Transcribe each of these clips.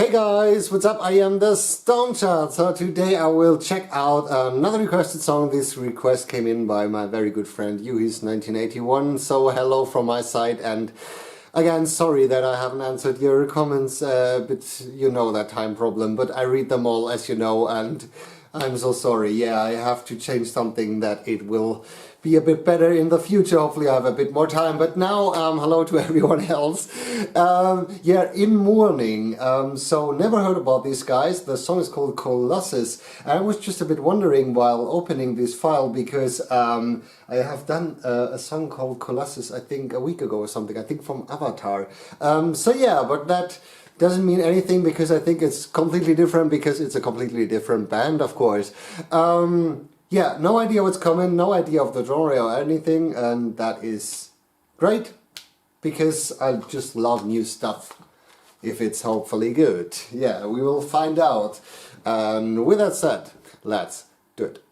Hey guys, what's up? I am the Stormchild. So today I will check out another requested song. This request came in by my very good friend Yuhi's 1981. So hello from my side, and again, sorry that I haven't answered your comments, but you know that time problem. But I read them all, as you know, and I'm so sorry. Yeah, I have to change something that it will be a bit better in the future. Hopefully I have a bit more time. But now, hello to everyone else. Yeah, in Mourning. So never heard about these guys. The song is called Colossus. I was just a bit wondering while opening this file because I have done a song called Colossus, I think a week ago or something. I think from Avatar. So yeah, but that doesn't mean anything because I think it's completely different because it's a completely different band, of course. Yeah, no idea what's coming, no idea of the genre or anything, and that is great because I just love new stuff if it's hopefully good. Yeah, we will find out. And with that said, let's do it.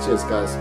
Cheers, guys.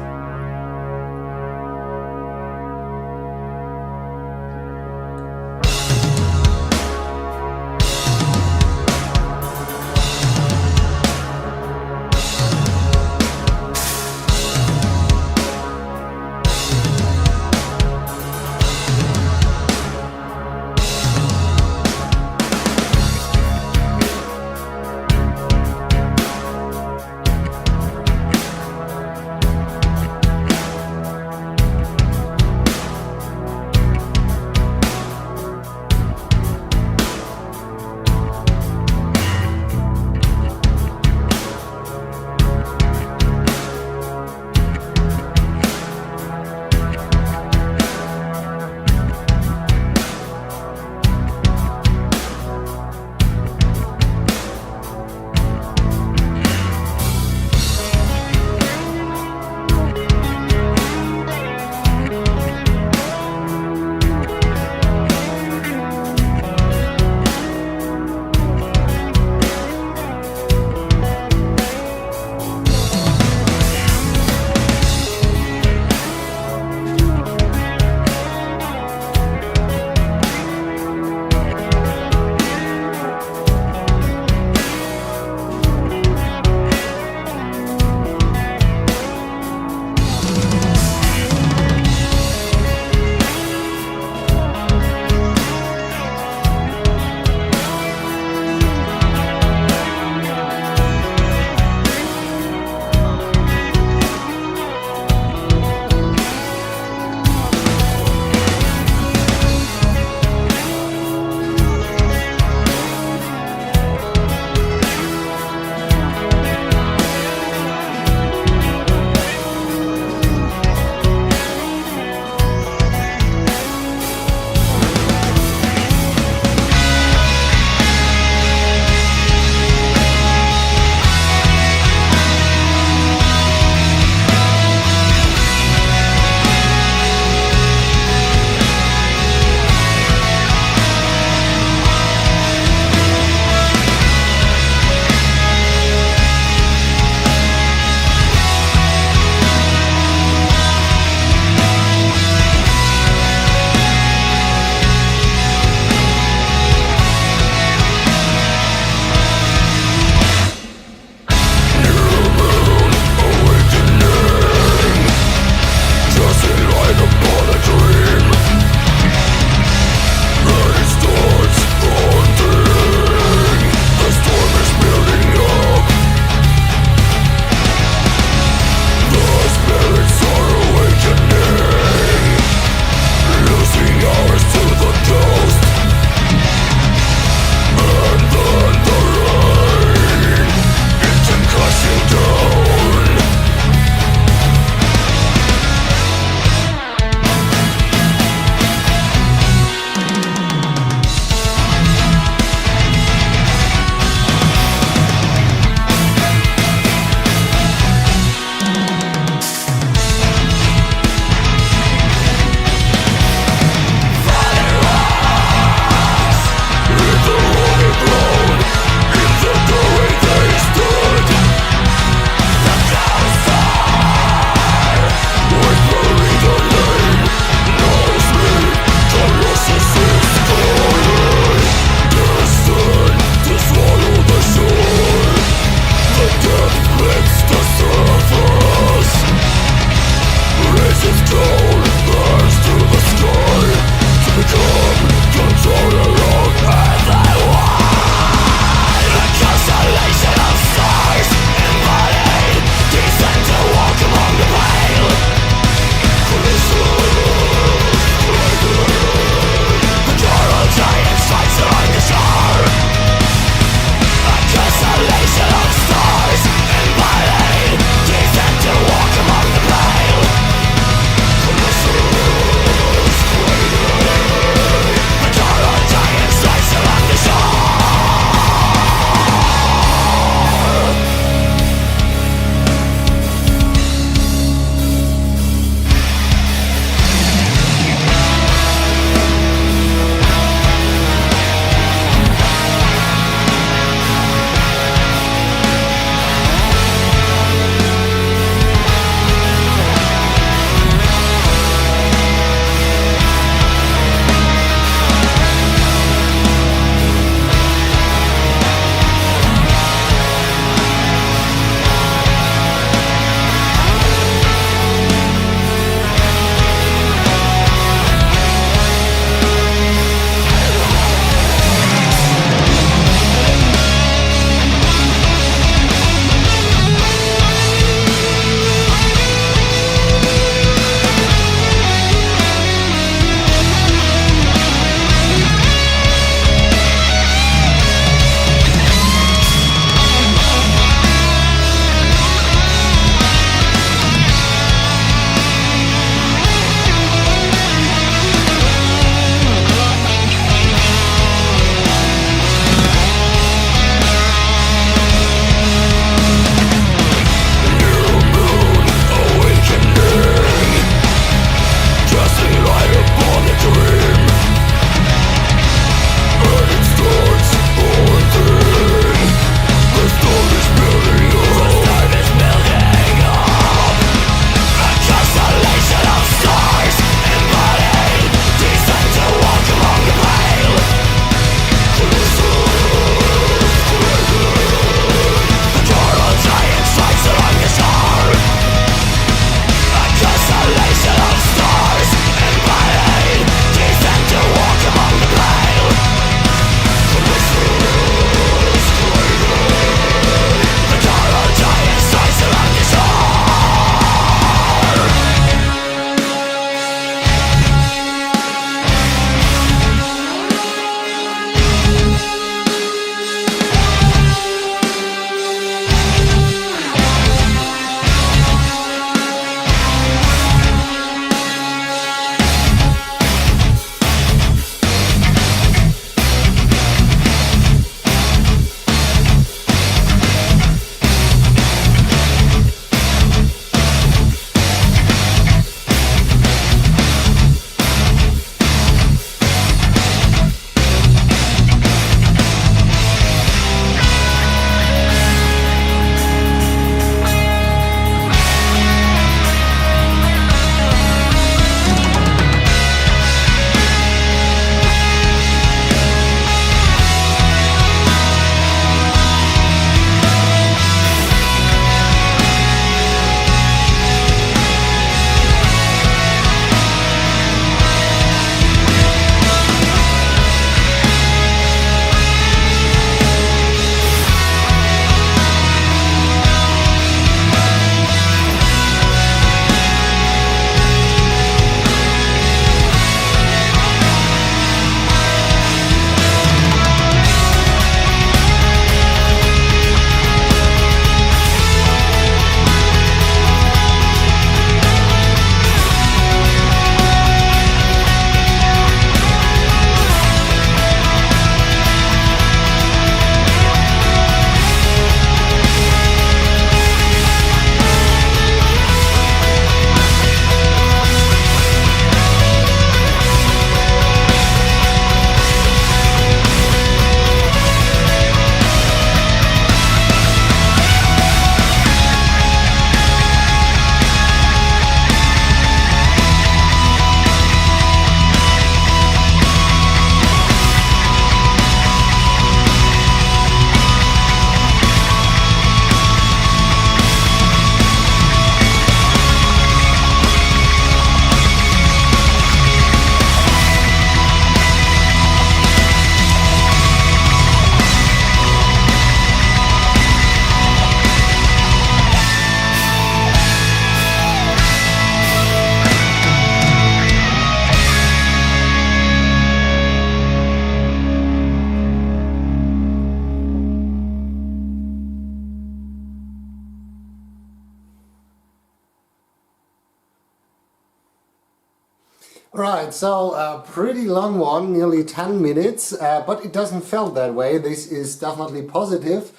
Right, so a pretty long one, nearly 10 minutes, but it doesn't feel that way. This is definitely positive,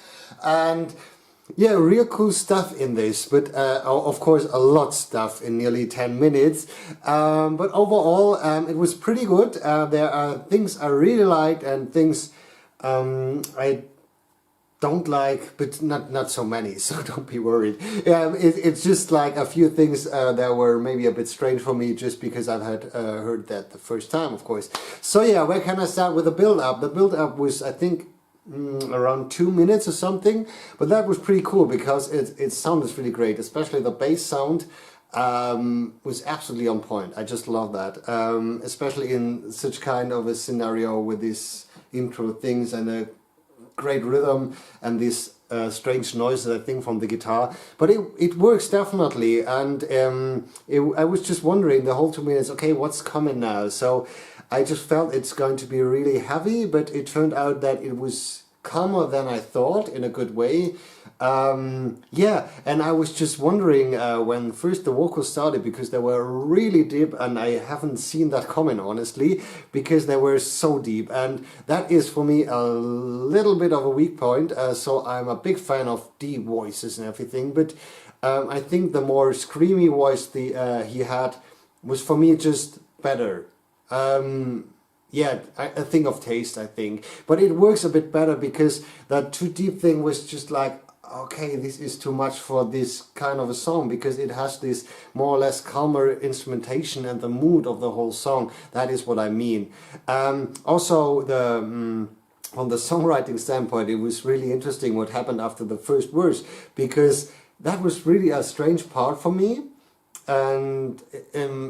and yeah, real cool stuff in this, but of course a lot stuff in nearly 10 minutes. But overall, it was pretty good. There are things I really liked and things I don't like, but not so many, so don't be worried. It's just like a few things that were maybe a bit strange for me, just because I've had heard that the first time, of course. So yeah, where can I start with the build-up? The build-up was, I think, around 2 minutes or something, but that was pretty cool because it sounded really great, especially the bass sound was absolutely on point. I just love that, especially in such kind of a scenario with these intro things and a great rhythm and this strange noises, I think, from the guitar. But it works definitely, and I was just wondering the whole 2 minutes, okay, what's coming now? So I just felt it's going to be really heavy, but it turned out that it was calmer than I thought, in a good way. Yeah, and I was just wondering when first the vocals started, because they were really deep, and I haven't seen that coming, honestly, because they were so deep, and that is for me a little bit of a weak point. So I'm a big fan of deep voices and everything, but I think the more screamy voice he had was for me just better. Yeah, a thing of taste, I think. But it works a bit better because that too deep thing was just like, okay, this is too much for this kind of a song, because it has this more or less calmer instrumentation and the mood of the whole song. That is what I mean. Also, from the songwriting standpoint, it was really interesting what happened after the first verse, because that was really a strange part for me. And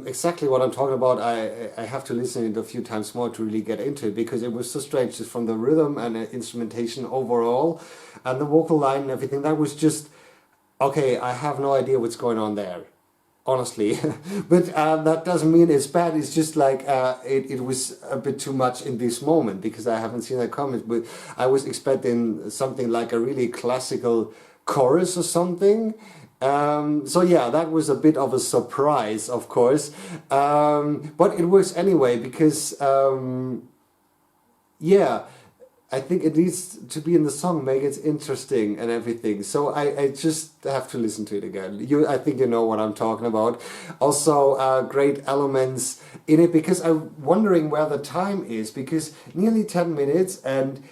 exactly what I'm talking about, I have to listen to it a few times more to really get into it, because it was so strange, just from the rhythm and the instrumentation overall and the vocal line and everything. That was just, okay, I have no idea what's going on there, honestly. But that doesn't mean it's bad. It's just like it was a bit too much in this moment, because I haven't seen that comment. But I was expecting something like a really classical chorus or something. So yeah, that was a bit of a surprise, of course, but it works anyway, because yeah, I think it needs to be in the song, make it interesting and everything. So I just have to listen to it again. I think you know what I'm talking about. Also, great elements in it, because I'm wondering where the time is, because nearly 10 minutes, and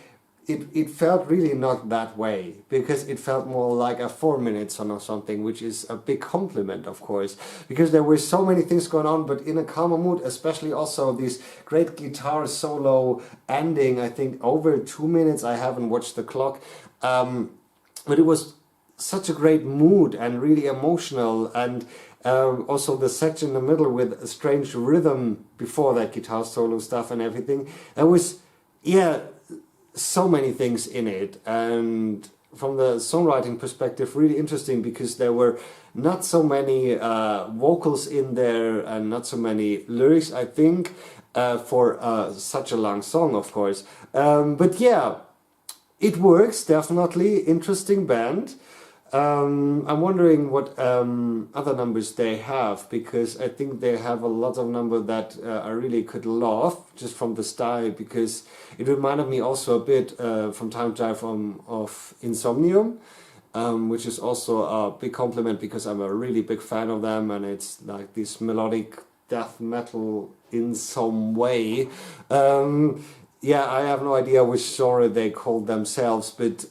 it felt really not that way, because it felt more like a 4 minutes or something, which is a big compliment, of course, because there were so many things going on, but in a calmer mood, especially also this great guitar solo ending, I think over 2 minutes. I haven't watched the clock, but it was such a great mood and really emotional, and also the section in the middle with a strange rhythm before that guitar solo stuff and everything. That was, yeah, so many things in it, and from the songwriting perspective, really interesting, because there were not so many vocals in there and not so many lyrics, I think, for such a long song, of course. But yeah, it works, definitely. Interesting band. I'm wondering what other numbers they have, because I think they have a lot of numbers that I really could love, just from the style, because it reminded me also a bit from time to time of Insomnium, which is also a big compliment, because I'm a really big fan of them, and it's like this melodic death metal in some way. Yeah, I have no idea which genre they call themselves, but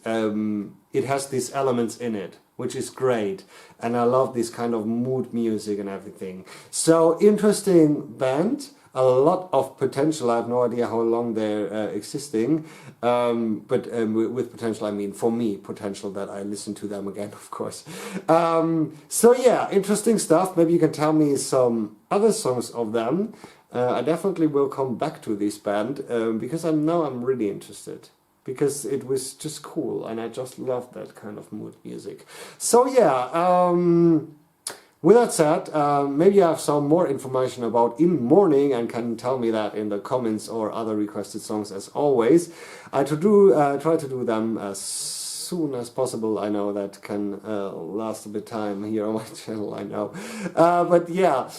it has these elements in it, which is great, and I love this kind of mood music and everything. So interesting band, a lot of potential. I have no idea how long they're existing, but with potential I mean, for me, potential that I listen to them again, of course. So yeah, interesting stuff. Maybe you can tell me some other songs of them. I definitely will come back to this band, because I'm really interested, because it was just cool, and I just love that kind of mood music. So yeah, with that said, maybe you have some more information about In Mourning and can tell me that in the comments or other requested songs, as always. I try to do them as soon as possible. I know that can last a bit time here on my channel, I know. But yeah,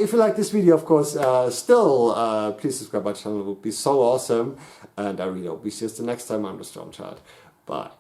if you like this video, of course, still please subscribe my channel, it would be so awesome. And I really hope we see us the next time. I'm the Stormchild. Bye.